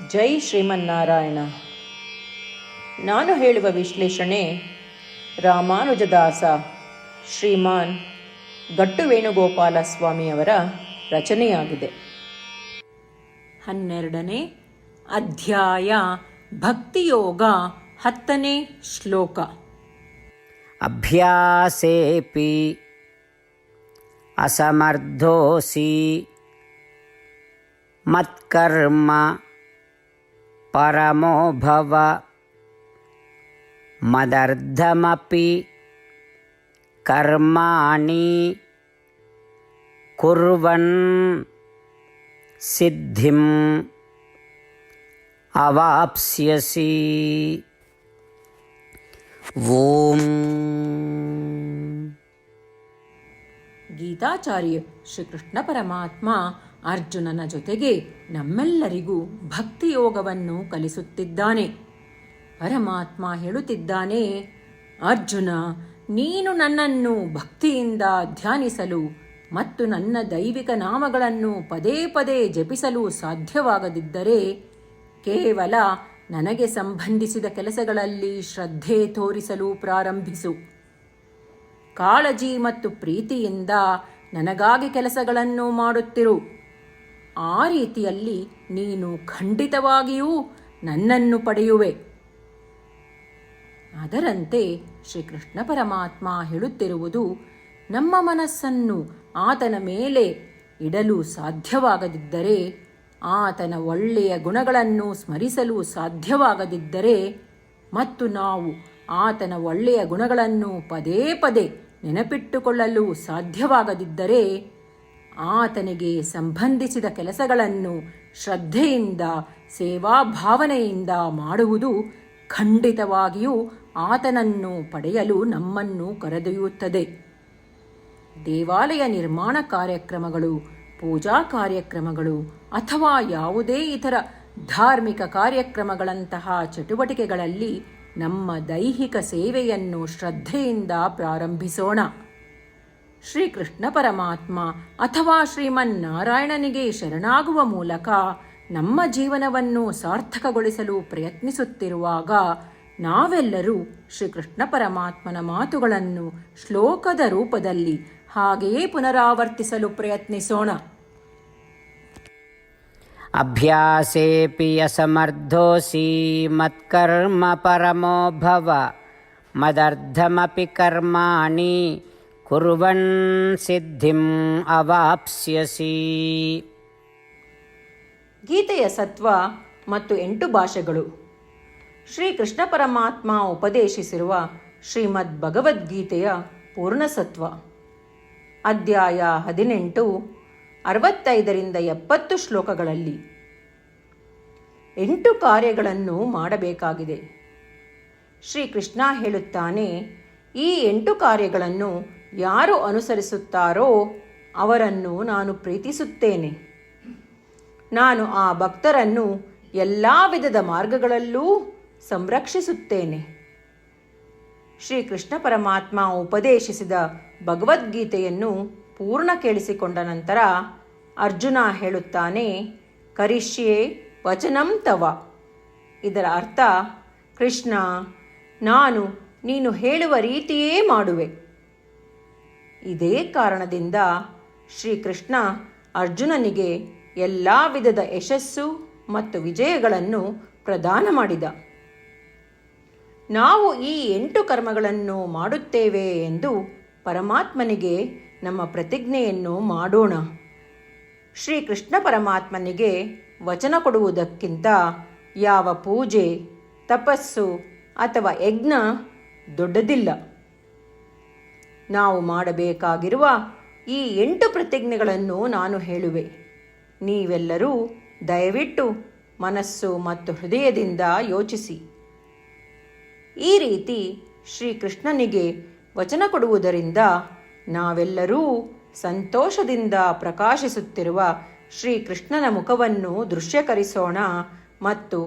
ಜೈ ಶ್ರೀಮನ್ನಾರಾಯಣ. ನಾನು ಹೇಳುವ ವಿಶ್ಲೇಷಣೆ ರಾಮಾನುಜದಾಸ ಶ್ರೀಮಾನ್ ಗಟ್ಟು ವೇಣುಗೋಪಾಲ ಸ್ವಾಮಿಯವರ ರಚನೆಯಾಗಿದೆ. 12ನೇ ಅಧ್ಯಾಯ ಭಕ್ತಿಯೋಗ 10ನೇ ಶ್ಲೋಕ. ಅಭ್ಯಾಸೇಪಿ ಅಸಮರ್ಥೋಸಿ ಮತ್ಕರ್ಮ ಪರಮೋ ಭವ ಮದರ್ಧಮಪಿ ಕರ್ಮಾಣಿ ಕುರ್ವನ್ ಸಿದ್ಧಿಂ ಅವಾಪ್ಸ್ಯಸಿ. ಓಂ. ಗೀತಾಚಾರ್ಯ ಶ್ರೀಕೃಷ್ಣ ಪರಮಾತ್ಮ ಅರ್ಜುನನ ಜೊತೆಗೆ ನಮ್ಮೆಲ್ಲರಿಗೂ ಭಕ್ತಿಯೋಗವನ್ನು ಕಲಿಸುತ್ತಿದ್ದಾನೆ. ಪರಮಾತ್ಮ ಹೇಳುತ್ತಿದ್ದಾನೆ, ಅರ್ಜುನ, ನೀನು ನನ್ನನ್ನು ಭಕ್ತಿಯಿಂದ ಧ್ಯಾನಿಸಲು ಮತ್ತು ನನ್ನ ದೈವಿಕ ನಾಮಗಳನ್ನು ಪದೇ ಪದೇ ಜಪಿಸಲು ಸಾಧ್ಯವಾಗದಿದ್ದರೆ ಕೇವಲ ನನಗೆ ಸಂಬಂಧಿಸಿದ ಕೆಲಸಗಳಲ್ಲಿ ಶ್ರದ್ಧೆ ತೋರಿಸಲು ಪ್ರಾರಂಭಿಸು. ಕಾಳಜಿ ಮತ್ತು ಪ್ರೀತಿಯಿಂದ ನನಗಾಗಿ ಕೆಲಸಗಳನ್ನು ಮಾಡುತ್ತಿರು. ಆ ರೀತಿಯಲ್ಲಿ ನೀನು ಖಂಡಿತವಾಗಿಯೂ ನನ್ನನ್ನು ಪಡೆಯುವೆ. ಅದರಂತೆ ಶ್ರೀಕೃಷ್ಣ ಪರಮಾತ್ಮ ಹೇಳುತ್ತಿರುವುದು, ನಮ್ಮ ಮನಸ್ಸನ್ನು ಆತನ ಮೇಲೆ ಇಡಲು ಸಾಧ್ಯವಾಗದಿದ್ದರೆ, ಆತನ ಒಳ್ಳೆಯ ಗುಣಗಳನ್ನು ಸ್ಮರಿಸಲು ಸಾಧ್ಯವಾಗದಿದ್ದರೆ ಮತ್ತು ನಾವು ಆತನ ಒಳ್ಳೆಯ ಗುಣಗಳನ್ನು ಪದೇ ಪದೇ ನೆನಪಿಟ್ಟುಕೊಳ್ಳಲು ಸಾಧ್ಯವಾಗದಿದ್ದರೆ ಆತನಿಗೆ ಸಂಬಂಧಿಸಿದ ಕೆಲಸಗಳನ್ನು ಶ್ರದ್ಧೆಯಿಂದ ಸೇವಾಭಾವನೆಯಿಂದ ಮಾಡುವುದು ಖಂಡಿತವಾಗಿಯೂ ಆತನನ್ನು ಪಡೆಯಲು ನಮ್ಮನ್ನು ಕರೆದೊಯ್ಯುತ್ತದೆ. ದೇವಾಲಯ ನಿರ್ಮಾಣ ಕಾರ್ಯಕ್ರಮಗಳು, ಪೂಜಾ ಕಾರ್ಯಕ್ರಮಗಳು ಅಥವಾ ಯಾವುದೇ ಇತರ ಧಾರ್ಮಿಕ ಕಾರ್ಯಕ್ರಮಗಳಂತಹ ಚಟುವಟಿಕೆಗಳಲ್ಲಿ ನಮ್ಮ ದೈಹಿಕ ಸೇವೆಯನ್ನು ಶ್ರದ್ಧೆಯಿಂದ ಪ್ರಾರಂಭಿಸೋಣ. ಶ್ರೀಕೃಷ್ಣ ಪರಮಾತ್ಮ ಅಥವಾ ಶ್ರೀಮನ್ನಾರಾಯಣನಿಗೆ ಶರಣಾಗುವ ಮೂಲಕ ನಮ್ಮ ಜೀವನವನ್ನು ಸಾರ್ಥಕಗೊಳಿಸಲು ಪ್ರಯತ್ನಿಸುತ್ತಿರುವಾಗ ನಾವೆಲ್ಲರೂ ಶ್ರೀಕೃಷ್ಣ ಪರಮಾತ್ಮನ ಮಾತುಗಳನ್ನು ಶ್ಲೋಕದ ರೂಪದಲ್ಲಿ ಹಾಗೆಯೇ ಪುನರಾವರ್ತಿಸಲು ಪ್ರಯತ್ನಿಸೋಣ. ಅಭ್ಯಾಸೇಪಿ ಅಸಮರ್ಥೋಸಿ ಮತ್ಕರ್ಮ ಪರಮೋ ಭವ ಮದರ್ಧಮಪಿ ಕರ್ಮಾಣಿ ಕುರ್ವನ್ ಸಿದ್ಧಿಂ ಅವಾಪ್ಸ್ಯಸಿ. ಗೀತೆಯ ಸತ್ವ ಮತ್ತು 8 ಭಾಷೆಗಳು. ಶ್ರೀಕೃಷ್ಣ ಪರಮಾತ್ಮ ಉಪದೇಶಿಸಿರುವ ಶ್ರೀಮದ್ ಭಗವದ್ಗೀತೆಯ ಪೂರ್ಣಸತ್ವ. ಅಧ್ಯಾಯ 18 65ರಿಂದ 70 ಶ್ಲೋಕಗಳಲ್ಲಿ 8 ಕಾರ್ಯಗಳನ್ನು ಮಾಡಬೇಕಾಗಿದೆ. ಶ್ರೀಕೃಷ್ಣ ಹೇಳುತ್ತಾನೆ, ಈ 8 ಕಾರ್ಯಗಳನ್ನು ಯಾರು ಅನುಸರಿಸುತ್ತಾರೋ ಅವರನ್ನು ನಾನು ಪ್ರೀತಿಸುತ್ತೇನೆ. ನಾನು ಆ ಭಕ್ತರನ್ನು ಎಲ್ಲ ವಿಧದ ಮಾರ್ಗಗಳಲ್ಲೂ ಸಂರಕ್ಷಿಸುತ್ತೇನೆ. ಶ್ರೀಕೃಷ್ಣ ಪರಮಾತ್ಮ ಉಪದೇಶಿಸಿದ ಭಗವದ್ಗೀತೆಯನ್ನು ಪೂರ್ಣ ಕೇಳಿಸಿಕೊಂಡ ನಂತರ ಅರ್ಜುನ ಹೇಳುತ್ತಾನೆ, ಕರಿಷ್ಯೆ ವಚನಂ ತವ. ಇದರ ಅರ್ಥ, ಕೃಷ್ಣ, ನಾನು ನೀನು ಹೇಳುವ ರೀತಿಯೇ ಮಾಡುವೆ. ಇದೇ ಕಾರಣದಿಂದ ಶ್ರೀಕೃಷ್ಣ ಅರ್ಜುನನಿಗೆ ಎಲ್ಲ ವಿಧದ ಯಶಸ್ಸು ಮತ್ತು ವಿಜಯಗಳನ್ನು ಪ್ರದಾನ ಮಾಡಿದ. ನಾವು ಈ 8 ಕರ್ಮಗಳನ್ನು ಮಾಡುತ್ತೇವೆ ಎಂದು ಪರಮಾತ್ಮನಿಗೆ ನಮ್ಮ ಪ್ರತಿಜ್ಞೆಯನ್ನು ಮಾಡೋಣ. ಶ್ರೀಕೃಷ್ಣ ಪರಮಾತ್ಮನಿಗೆ ವಚನ ಕೊಡುವುದಕ್ಕಿಂತ ಯಾವ ಪೂಜೆ, ತಪಸ್ಸು ಅಥವಾ ಯಜ್ಞ ದೊಡ್ಡದಿಲ್ಲ. ನಾವು ಮಾಡಬೇಕಾಗಿರುವ ಈ 8 ಪ್ರತಿಜ್ಞೆಗಳನ್ನು ನಾನು ಹೇಳುವೆ. ನೀವೆಲ್ಲರೂ ದಯವಿಟ್ಟು ಮನಸ್ಸು ಮತ್ತು ಹೃದಯದಿಂದ ಯೋಚಿಸಿ. ಈ ರೀತಿ ಶ್ರೀಕೃಷ್ಣನಿಗೆ ವಚನ ಕೊಡುವುದರಿಂದ ನಾವೆಲ್ಲರೂ ಸಂತೋಷದಿಂದ ಪ್ರಕಾಶಿಸುತ್ತಿರುವ ಶ್ರೀಕೃಷ್ಣನ ಮುಖವನ್ನು ದೃಶ್ಯಕರಿಸೋಣ ಮತ್ತು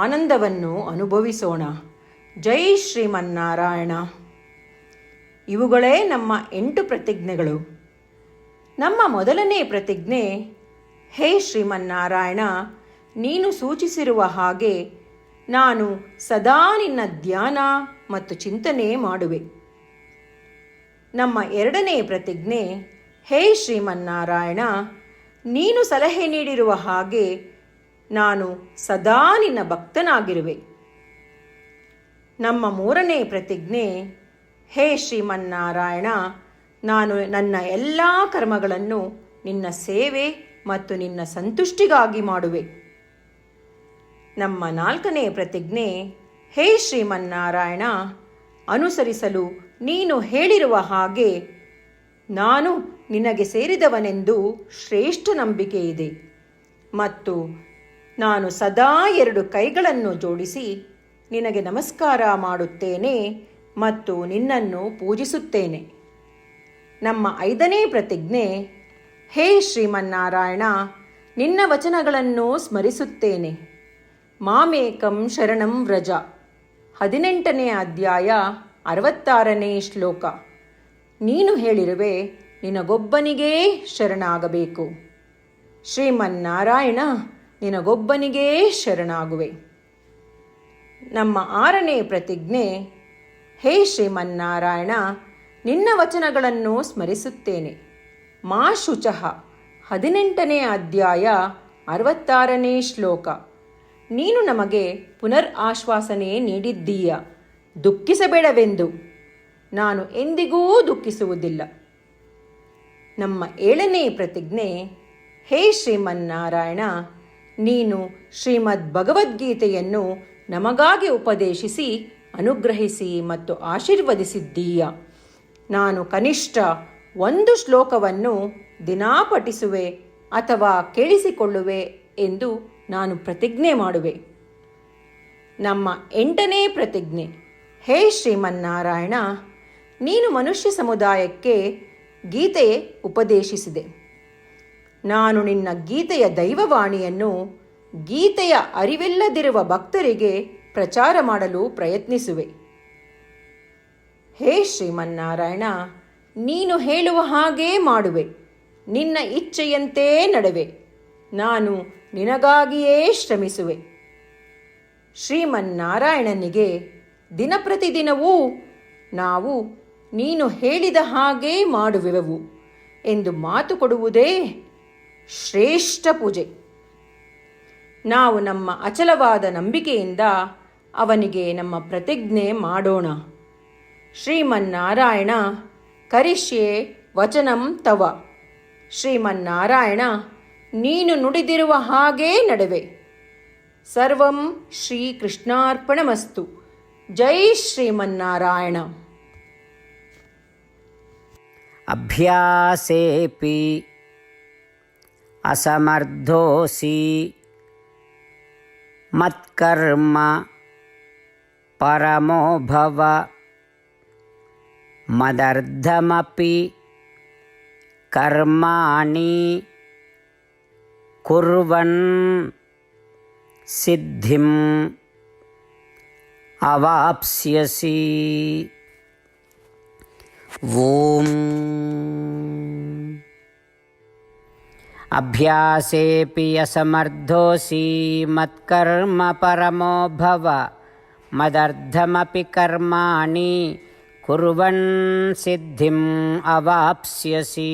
ಆನಂದವನ್ನು ಅನುಭವಿಸೋಣ. ಜೈ ಶ್ರೀಮನ್ನಾರಾಯಣ. ಇವುಗಳೇ ನಮ್ಮ 8 ಪ್ರತಿಜ್ಞೆಗಳು. ನಮ್ಮ ಮೊದಲನೇ ಪ್ರತಿಜ್ಞೆ, ಹೇ ಶ್ರೀಮನ್ನಾರಾಯಣ, ನೀನು ಸೂಚಿಸಿರುವ ಹಾಗೆ ನಾನು ಸದಾ ನಿನ್ನ ಧ್ಯಾನ ಮತ್ತು ಚಿಂತನೆ ಮಾಡುವೆ. ನಮ್ಮ ಎರಡನೇ ಪ್ರತಿಜ್ಞೆ, ಹೇ ಶ್ರೀಮನ್ನಾರಾಯಣ, ನೀನು ಸಲಹೆ ನೀಡಿರುವ ಹಾಗೆ ನಾನು ಸದಾ ನಿನ್ನ ಭಕ್ತನಾಗಿರುವೆ. ನಮ್ಮ ಮೂರನೇ ಪ್ರತಿಜ್ಞೆ, ಹೇ ಶ್ರೀಮನ್ನಾರಾಯಣ, ನಾನು ನನ್ನ ಎಲ್ಲ ಕರ್ಮಗಳನ್ನು ನಿನ್ನ ಸೇವೆ ಮತ್ತು ನಿನ್ನ ಸಂತುಷ್ಟಿಗಾಗಿ ಮಾಡುವೆ. ನಮ್ಮ ನಾಲ್ಕನೇ ಪ್ರತಿಜ್ಞೆ, ಹೇ ಶ್ರೀಮನ್ನಾರಾಯಣ, ಅನುಸರಿಸಲು ನೀನು ಹೇಳಿರುವ ಹಾಗೆ ನಾನು ನಿನಗೆ ಸೇರಿದವನೆಂದು ಶ್ರೇಷ್ಠ ನಂಬಿಕೆ ಇದೆ ಮತ್ತು ನಾನು ಸದಾ 2 ಕೈಗಳನ್ನು ಜೋಡಿಸಿ ನಿನಗೆ ನಮಸ್ಕಾರ ಮಾಡುತ್ತೇನೆ ಮತ್ತು ನಿನ್ನನ್ನು ಪೂಜಿಸುತ್ತೇನೆ. ನಮ್ಮ 5ನೇ ಪ್ರತಿಜ್ಞೆ, ಹೇ ಶ್ರೀಮನ್ನಾರಾಯಣ, ನಿನ್ನ ವಚನಗಳನ್ನು ಸ್ಮರಿಸುತ್ತೇನೆ. ಮಾಮೇಕಂ ಶರಣಂ ವ್ರಜ, 18ನೇ ಅಧ್ಯಾಯ 66ನೇ ಶ್ಲೋಕ. ನೀನು ಹೇಳಿರುವೆ, ನಿನಗೊಬ್ಬನಿಗೇ ಶರಣಾಗಬೇಕು. ಶ್ರೀಮನ್ನಾರಾಯಣ, ನಿನಗೊಬ್ಬನಿಗೇ ಶರಣಾಗುವೆ. ನಮ್ಮ 6ನೇ ಪ್ರತಿಜ್ಞೆ, ಹೇ ಶ್ರೀಮನ್ನಾರಾಯಣ, ನಿನ್ನ ವಚನಗಳನ್ನು ಸ್ಮರಿಸುತ್ತೇನೆ. ಮಾ ಶುಚಃ, 18ನೇ ಅಧ್ಯಾಯ 66ನೇ ಶ್ಲೋಕ. ನೀನು ನಮಗೆ ಪುನರ್ ಆಶ್ವಾಸನೆ ನೀಡಿದ್ದೀಯ, ದುಃಖಿಸಬೇಡವೆಂದು. ನಾನು ಎಂದಿಗೂ ದುಃಖಿಸುವುದಿಲ್ಲ. ನಮ್ಮ 7ನೇ ಪ್ರತಿಜ್ಞೆ, ಹೇ ಶ್ರೀಮನ್ನಾರಾಯಣ, ನೀನು ಶ್ರೀಮದ್ ಭಗವದ್ಗೀತೆಯನ್ನು ನಮಗಾಗಿ ಉಪದೇಶಿಸಿ ಅನುಗ್ರಹಿಸಿ ಮತ್ತು ಆಶೀರ್ವದಿಸಿದ್ದೀಯ. ನಾನು ಕನಿಷ್ಠ 1 ಶ್ಲೋಕವನ್ನು ದಿನಾ ಪಠಿಸುವೆ ಅಥವಾ ಕೇಳಿಸಿಕೊಳ್ಳುವೆ ಎಂದು ನಾನು ಪ್ರತಿಜ್ಞೆ ಮಾಡುವೆ. ನಮ್ಮ 8ನೇ ಪ್ರತಿಜ್ಞೆ, ಹೇ ಶ್ರೀಮನ್ನಾರಾಯಣ, ನೀನು ಮನುಷ್ಯ ಸಮುದಾಯಕ್ಕೆ ಗೀತೆ ಉಪದೇಶಿಸಿದೆ. ನಾನು ನಿನ್ನ ಗೀತೆಯ ದೈವವಾಣಿಯನ್ನು ಗೀತೆಯ ಅರಿವಿಲ್ಲದಿರುವ ಭಕ್ತರಿಗೆ ಪ್ರಚಾರ ಮಾಡಲು ಪ್ರಯತ್ನಿಸುವೆ. ಹೇ ಶ್ರೀಮನ್ನಾರಾಯಣ, ನೀನು ಹೇಳುವ ಹಾಗೇ ಮಾಡುವೆ. ನಿನ್ನ ಇಚ್ಛೆಯಂತೆ ನಡೆವೆ. ನಾನು ನಿನಗಾಗಿಯೇ ಶ್ರಮಿಸುವೆ. ಶ್ರೀಮನ್ನಾರಾಯಣನಿಗೆ ದಿನಪ್ರತಿದಿನವೂ ನಾವು ನೀನು ಹೇಳಿದ ಹಾಗೇ ಮಾಡುವೆವು ಎಂದು ಮಾತು ಕೊಡುವುದೇ ಶ್ರೇಷ್ಠ ಪೂಜೆ. ನಾವು ನಮ್ಮ ಅಚಲವಾದ ನಂಬಿಕೆಯಿಂದ ಅವನಿಗೆ ನಮ್ಮ ಪ್ರತಿಜ್ಞೆ ಮಾಡೋಣ. ಶ್ರೀಮನ್ನಾರಾಯಣ, ಕರಿಷ್ಯೆ ವಚನಂ ತವ. ಶ್ರೀಮನ್ನಾರಾಯಣ, ನೀನು ನುಡಿದಿರುವ ಹಾಗೇ ನಡೆವೆ. ಸರ್ವಂ ಶ್ರೀಕೃಷ್ಣಾರ್ಪಣಮಸ್ತು. ಜೈ ಶ್ರೀಮನ್ನಾರಾಯಣ. ಅಭ್ಯಾಸೇಪಿ ಅಸಮರ್ಥೋಸಿ ಮತ್ಕರ್ಮ ಪರಮೋ ಭವ ಮದರ್ಥಮಪಿ ಕರ್ಮಾಣಿ ಕುರ್ವನ್ ಸಿದ್ಧಿಂ ಅವಾಪ್ಸ್ಯಸಿ. ಓಂ. ಅಭ್ಯಾಸೇಪಿ ಅಸಮರ್ಥೋಸಿ ಮತ್ಕರ್ಮ ಪರಮೋ ಭವ ಮದರ್ಥಮಪಿ ಕರ್ಮಾಣಿ ಕುರ್ವನ್ ಸಿದ್ಧಿಂ ಅವಾಪ್ಸ್ಯಸಿ.